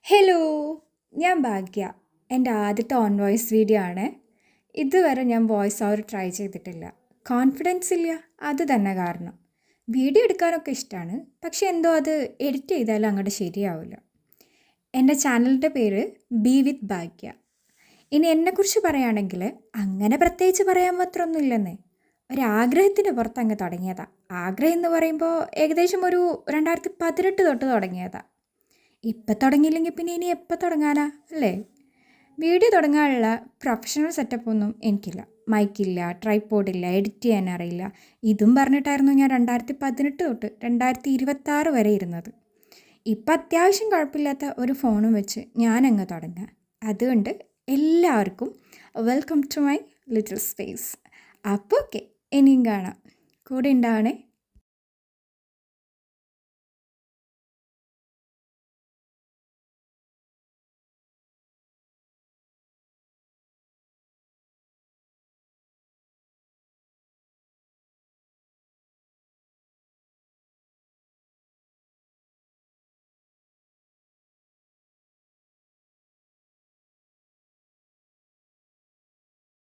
Hello, ഞാൻ ഭാഗ്യ. എൻ്റെ ആദ്യത്തെ ഓൺ വോയിസ് വീഡിയോ ആണ്. ഇതുവരെ ഞാൻ വോയിസ് ഓവർ ട്രൈ ചെയ്തിട്ടില്ല. കോൺഫിഡൻസ് ഇല്ല, അത് തന്നെ കാരണം. വീഡിയോ എടുക്കാനൊക്കെ ഇഷ്ടമാണ്, പക്ഷെ എന്തോ അത് എഡിറ്റ് ചെയ്താലും അങ്ങോട്ട് ശരിയാവില്ല. എൻ്റെ ചാനലിൻ്റെ പേര് ബി വിത്ത് ഭാഗ്യ. ഇനി എന്നെക്കുറിച്ച് പറയുകയാണെങ്കിൽ അങ്ങനെ പ്രത്യേകിച്ച് പറയാൻ മാത്രമൊന്നുമില്ലെന്നേ. ഒരാഗ്രഹത്തിൻ്റെ പുറത്ത് അങ്ങ് തുടങ്ങിയതാണ്. ആഗ്രഹം എന്ന് പറയുമ്പോൾ ഏകദേശം ഒരു 2018 തൊട്ട് തുടങ്ങിയതാണ്. ഇപ്പം തുടങ്ങിയില്ലെങ്കിൽ പിന്നെ ഇനി എപ്പോൾ തുടങ്ങാനാ അല്ലേ? വീഡിയോ തുടങ്ങാനുള്ള പ്രൊഫഷണൽ സെറ്റപ്പൊന്നും എനിക്കില്ല. മൈക്കില്ല, ട്രൈപോഡില്ല, എഡിറ്റ് ചെയ്യാൻ അറിയില്ല. ഇതും പറഞ്ഞിട്ടായിരുന്നു ഞാൻ 2018 തൊട്ട് 2026 വരെ ഇരുന്നത്. ഇപ്പം അത്യാവശ്യം കുഴപ്പമില്ലാത്ത ഒരു ഫോണും വെച്ച് ഞാനങ്ങ് തുടങ്ങാം. അതുകൊണ്ട് എല്ലാവർക്കും welcome to my little space. അപ്പോൾ ഓക്കെ, ഇനിയും കാണാം. കൂടെ ഉണ്ടാവണേ.